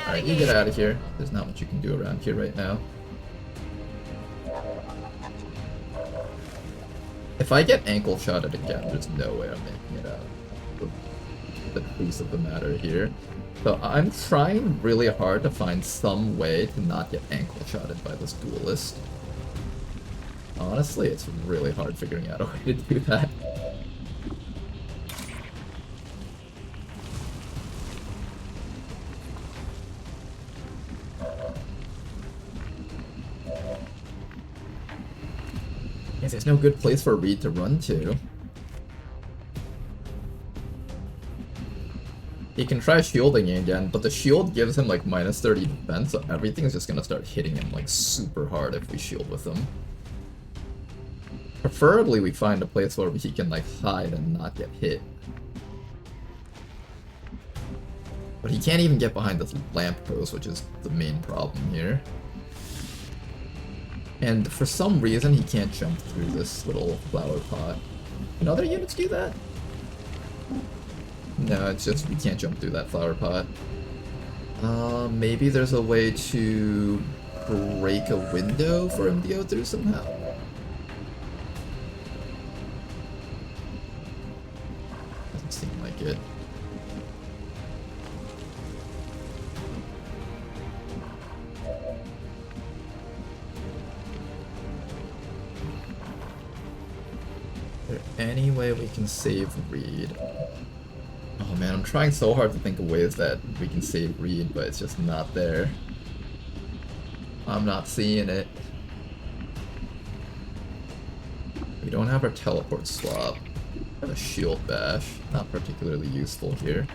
Alright, you get out of here. There's not much you can do around here right now. If I get ankle shotted again, there's no way I'm making it out. The truth of the matter here. So I'm trying really hard to find some way to not get ankle shotted by this duelist. Honestly, it's really hard figuring out a way to do that. There's no good place for Reed to run to. He can try shielding again, but the shield gives him like minus 30 defense, so everything's just gonna start hitting him like super hard if we shield with him. Preferably we find a place where he can like hide and not get hit. But he can't even get behind this lamppost, which is the main problem here. And for some reason, he can't jump through this little flower pot. Can other units do that? No, it's just we can't jump through that flower pot. Maybe there's a way to break a window for him to go through somehow? Doesn't seem like it. Any way we can save Reed? Oh man, I'm trying so hard to think of ways that we can save Reed, but it's just not there. I'm not seeing it. We don't have our teleport swap. We have a shield bash. Not particularly useful here.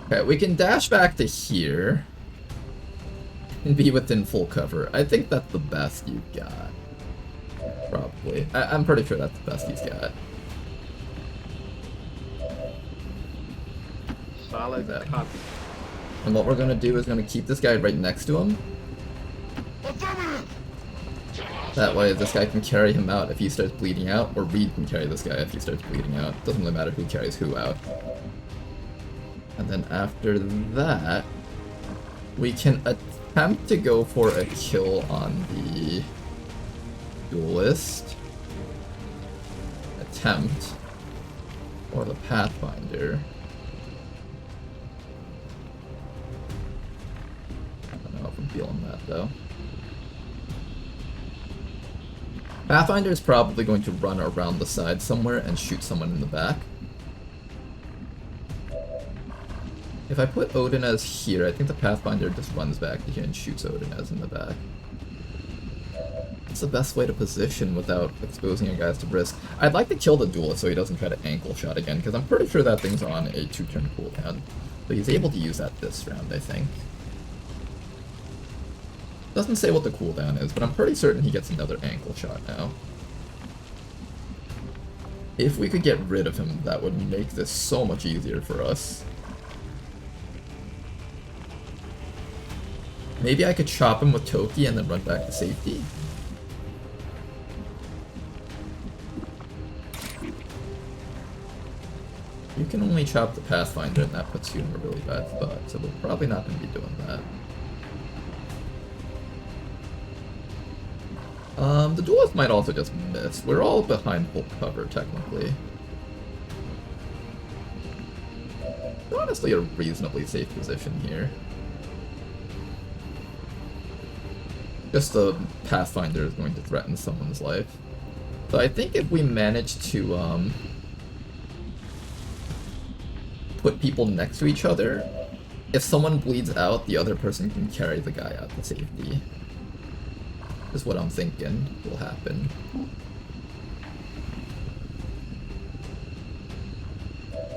Okay, we can dash back to here and be within full cover. I think that's the best you've got. Probably. I'm pretty sure that's the best he's got. Solid copy. And what we're gonna do is gonna keep this guy right next to him. Affirmative. That way this guy can carry him out if he starts bleeding out, or Reed can carry this guy if he starts bleeding out. Doesn't really matter who carries who out. And then after that, we can attempt to go for a kill on the duelist. Attempt. Or the Pathfinder. I don't know if I'm feeling that though. Pathfinder is probably going to run around the side somewhere and shoot someone in the back. If I put Odin as here, I think the Pathfinder just runs back to here and shoots Odin as in the back. It's the best way to position without exposing your guys to risk. I'd like to kill the duelist so he doesn't try to ankle shot again, because I'm pretty sure that thing's on a 2-turn cooldown. But he's able to use that this round, I think. Doesn't say what the cooldown is, but I'm pretty certain he gets another ankle shot now. If we could get rid of him, that would make this so much easier for us. Maybe I could chop him with Toki and then run back to safety. You can only chop the Pathfinder and that puts you in a really bad spot, so we're probably not going to be doing that. The duelist might also just miss. We're all behind full cover, technically. Honestly, a reasonably safe position here. Just the Pathfinder is going to threaten someone's life. So I think if we manage to put people next to each other, if someone bleeds out, the other person can carry the guy out to safety. Is what I'm thinking will happen.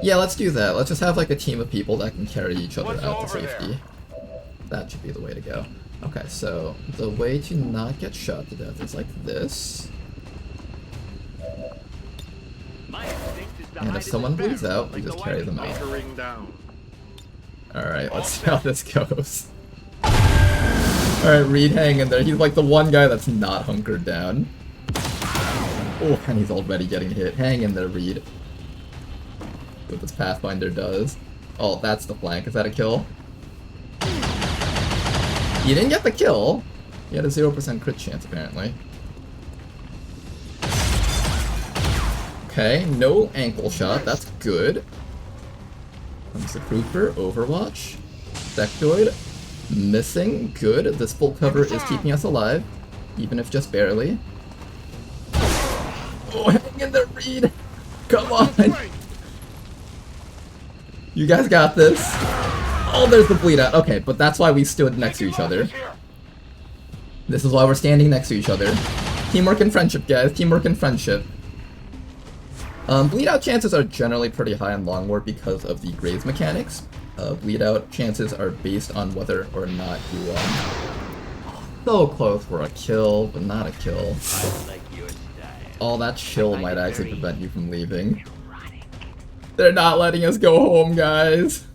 Yeah, let's do that. Let's just have like a team of people that can carry each other out to safety. That should be the way to go. Okay, so the way to not get shot to death is like this. And if someone bleeds out, we just carry them out. Alright, let's see how this goes. Alright, Reed, hang in there. He's like the one guy that's not hunkered down. Oh, and he's already getting hit. Hang in there, Reed. What this Pathfinder does. Oh, that's the flank. Is that a kill? You didn't get the kill. You had a 0% crit chance, apparently. Okay, no ankle shot. That's good. Comes the Trooper, Overwatch. Sectoid. Missing. Good. This full cover is keeping us alive. Even if just barely. Oh, hang in there, Reed. Come on. You guys got this. Oh, there's the bleed out. Okay, but that's why we stood next to each other. This is why we're standing next to each other. Teamwork and friendship, guys. Teamwork and friendship. Bleed out chances are generally pretty high in Long War because of the graze mechanics. Bleed out chances are based on whether or not you so close for a kill, but not a kill. Oh, that chill might actually prevent you from leaving. They're not letting us go home, guys.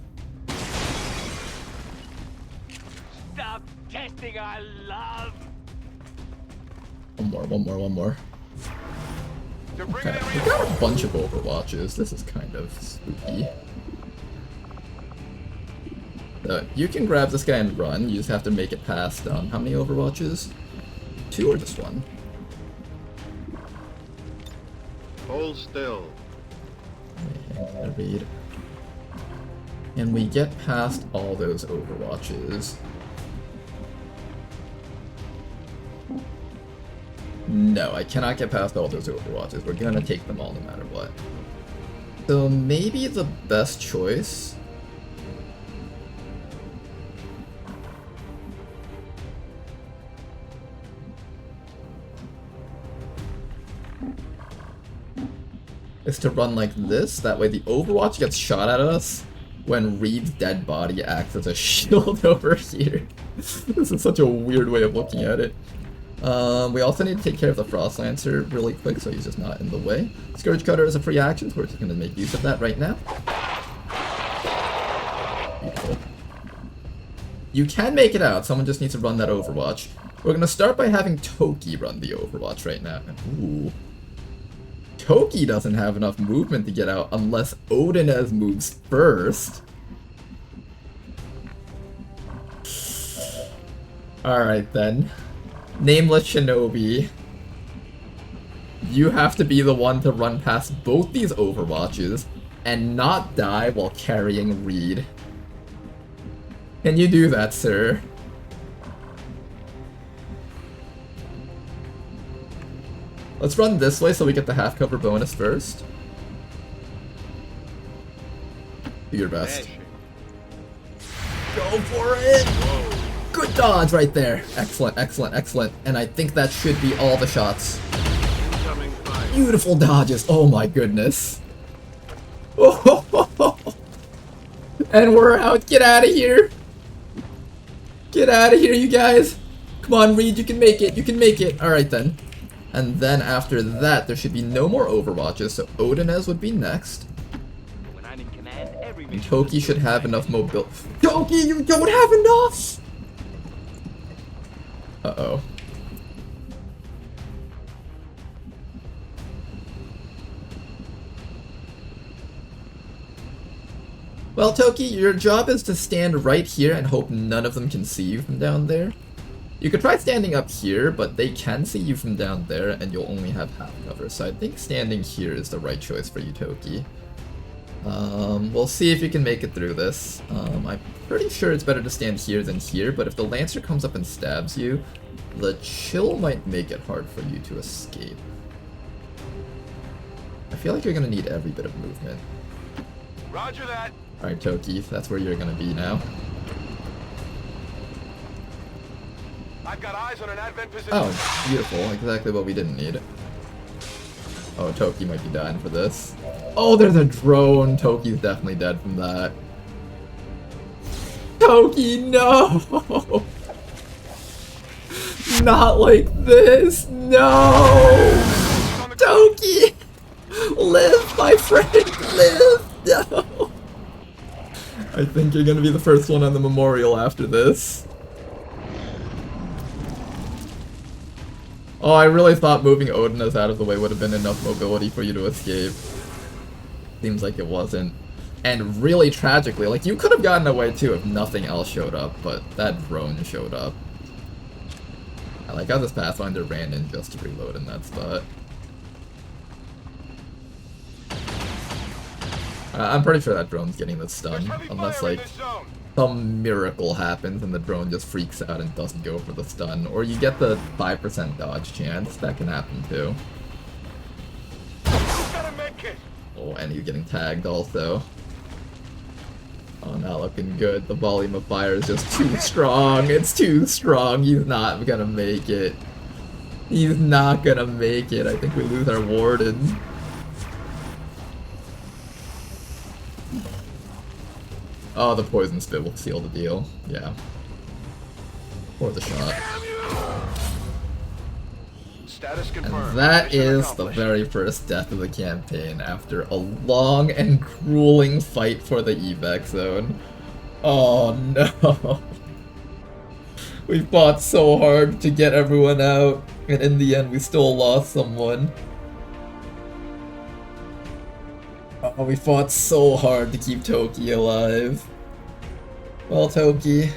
Stop testing our love. One more. Okay, we got a bunch of Overwatches. This is kind of spooky. You can grab this guy and run. You just have to make it past, how many Overwatches? 2 or just 1? Hold still. Read. And we get past all those Overwatches. No, I cannot get past all those Overwatches. We're gonna take them all no matter what. So maybe the best choice is to run like this. That way the Overwatch gets shot at us when Reed's dead body acts as a shield over here. This is such a weird way of looking at it. We also need to take care of the Frost Lancer really quick so he's just not in the way. Scourge Cutter is a free action, so we're just going to make use of that right now. Beautiful. You can make it out, someone just needs to run that Overwatch. We're going to start by having Toki run the Overwatch right now. Ooh. Toki doesn't have enough movement to get out unless Odinez moves first. Alright then. Nameless Shinobi. You have to be the one to run past both these Overwatches and not die while carrying Reed. Can you do that, sir? Let's run this way so we get the half cover bonus first. Do your best. Go for it! Good dodge right there. Excellent, excellent, excellent. And I think that should be all the shots. Beautiful dodges. Oh my goodness. And we're out. Get out of here. Get out of here, you guys. Come on, Reed. You can make it. You can make it. Alright then. And then after that, there should be no more Overwatches, so Odinez would be next. When I'm in command, every And Toki should have enough mobility. Toki, you don't have enough! Uh-oh. Well, Toki, your job is to stand right here and hope none of them can see you from down there. You could try standing up here, but they can see you from down there, and you'll only have half cover, so I think standing here is the right choice for you, Toki. We'll see if you can make it through this. I'm pretty sure it's better to stand here than here, but if the Lancer comes up and stabs you, the chill might make it hard for you to escape. I feel like you're gonna need every bit of movement. Roger that. Alright, Toki, that's where you're gonna be now. I've got eyes on an advent position. Oh, beautiful. Exactly what we didn't need. Oh, Toki might be dying for this. Oh, there's a drone. Toki's definitely dead from that. Toki, no! Not like this, no! Toki! Live, my friend, live! No! I think you're gonna be the first one on the memorial after this. Oh, I really thought moving Odinez out of the way would have been enough mobility for you to escape. Seems like it wasn't. And really tragically, like, you could have gotten away too if nothing else showed up, but that drone showed up. I like how this Pathfinder ran in just to reload in that spot. I'm pretty sure that drone's getting the stun, unless, like, some miracle happens and the drone just freaks out and doesn't go for the stun, or you get the 5% dodge chance. That can happen too. Oh, and he's getting tagged also. Oh, not looking good. The volume of fire is just too strong. It's too strong. He's not gonna make it. He's not gonna make it. I think we lose our warden. Oh, the poison spit will seal the deal. Yeah. Or the shot. Status confirmed. And that Mission is the accomplished. very first death of the campaign after a long and grueling fight for the evac zone. Oh no. We fought so hard to get everyone out, and in the end we still lost someone. Oh, we fought so hard to keep Toki alive. Well, Toki,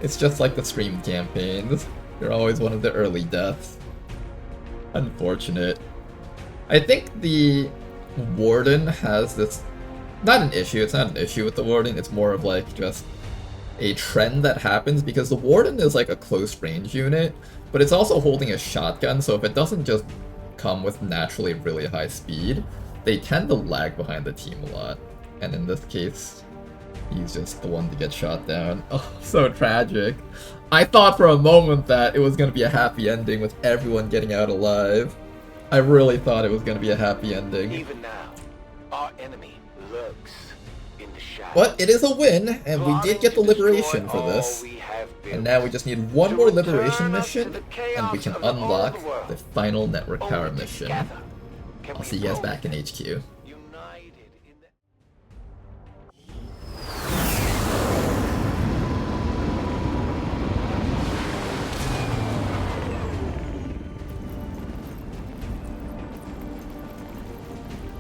it's just like the stream campaigns. You're always one of the early deaths. Unfortunate. I think the Warden has this... Not an issue, it's not an issue with the Warden, it's more of like just a trend that happens because the Warden is like a close range unit, but it's also holding a shotgun, so if it doesn't just come with naturally really high speed, they tend to lag behind the team a lot. And in this case, he's just the one to get shot down. Oh, so tragic. I thought for a moment that it was going to be a happy ending with everyone getting out alive. I really thought it was going to be a happy ending. Even now, our enemy lurks in the shadows. But it is a win, and we did get the liberation for this. And now we just need one more liberation mission, and we can unlock the final network power mission. I'll see you guys back in HQ. United in the...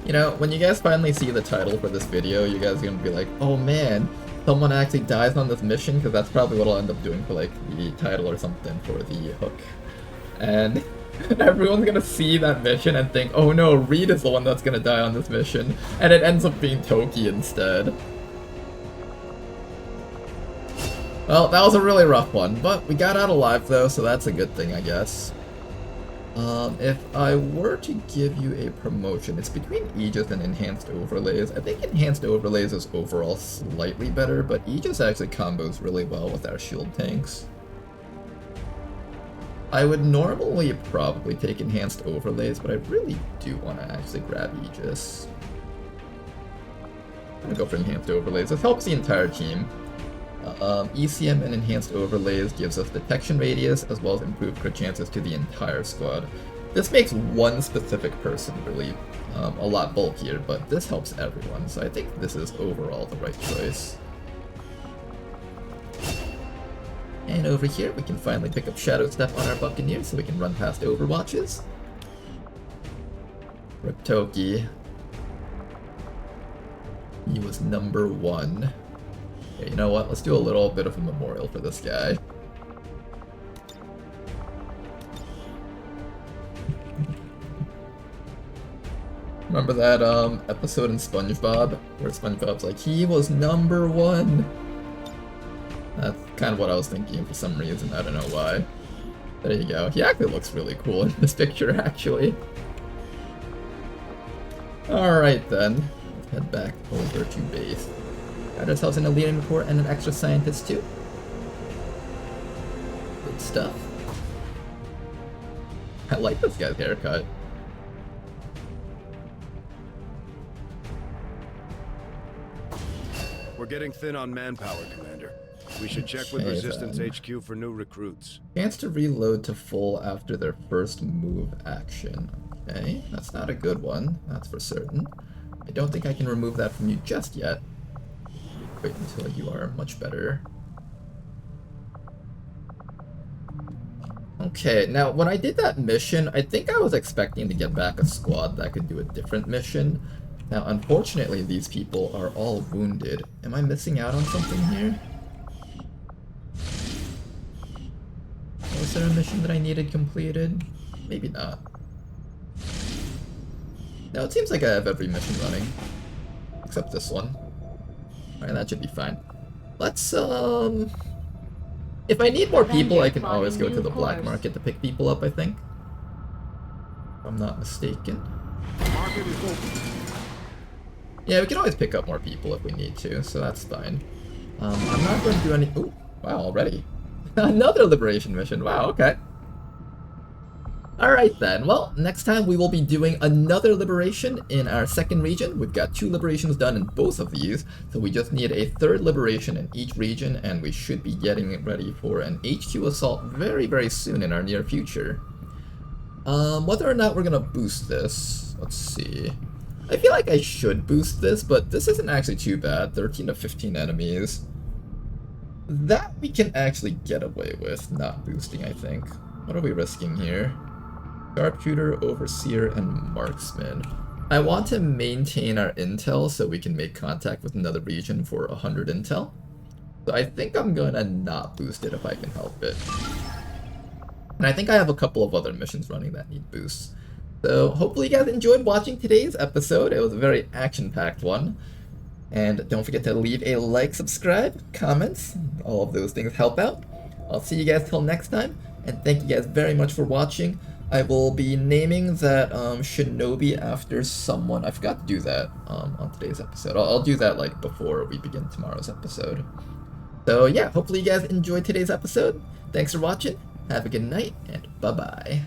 You know, when you guys finally see the title for this video, you guys are gonna be like, oh man, someone actually dies on this mission, because that's probably what I'll end up doing for like the title or something for the hook. And everyone's gonna see that mission and think, oh no, Reed is the one that's gonna die on this mission, and it ends up being Toki instead. Well, that was a really rough one, but we got out alive though, so that's a good thing, I guess. If I were to give you a promotion, it's between Aegis and Enhanced Overlays. I think Enhanced Overlays is overall slightly better, but Aegis actually combos really well with our shield tanks. I would normally probably take Enhanced Overlays, but I really do want to actually grab Aegis. I'm gonna go for Enhanced Overlays. This helps the entire team. ECM and Enhanced Overlays gives us detection radius as well as improved crit chances to the entire squad. This makes one specific person really a lot bulkier, but this helps everyone, so I think this is overall the right choice. And over here we can finally pick up Shadow Step on our Buccaneer so we can run past Overwatches. Rip Toki. He was number 1. Okay, you know what? Let's do a little bit of a memorial for this guy. Remember that episode in SpongeBob where SpongeBob's like, he was number 1? That's kind of what I was thinking for some reason. I don't know why. There you go. He actually looks really cool in this picture, actually. Alright then. Let's head back over to base. Got ourselves an elite report and an extra scientist too. Good stuff. I like this guy's haircut. We're getting thin on manpower, Commander. We should check with Resistance HQ for new recruits. Chance to reload to full after their first move action. Okay, that's not a good one, that's for certain. I don't think I can remove that from you just yet. Wait until you are much better. Okay, now when I did that mission, I think I was expecting to get back a squad that could do a different mission. Now unfortunately these people are all wounded. Am I missing out on something here? Was there a mission that I needed completed? Maybe not. No, it seems like I have every mission running. Except this one. Alright, that should be fine. Let's, if I need more people, I can always go to the black market to pick people up, I think. If I'm not mistaken. Yeah, we can always pick up more people if we need to, so that's fine. I'm not going to do any... Ooh, wow, already. Another liberation mission, wow, okay. Alright then, well, next time we will be doing another liberation in our second region. We've got 2 liberations done in both of these, so we just need a 3rd liberation in each region, and we should be getting ready for an HQ assault very, very soon in our near future. Whether or not we're gonna boost this, let's see. I feel like I should boost this, but this isn't actually too bad, 13 to 15 enemies. That we can actually get away with not boosting, I think. What are we risking here? Sharpshooter, Overseer, and Marksman. I want to maintain our intel so we can make contact with another region for 100 intel. So I think I'm gonna not boost it if I can help it. And I think I have a couple of other missions running that need boosts. So hopefully you guys enjoyed watching today's episode. It was a very action-packed one. And don't forget to leave a like, subscribe, comments. All of those things help out. I'll see you guys till next time. And thank you guys very much for watching. I will be naming that Shinobi after someone. I forgot to do that on today's episode. I'll do that like before we begin tomorrow's episode. So yeah, hopefully you guys enjoyed today's episode. Thanks for watching. Have a good night, and bye-bye.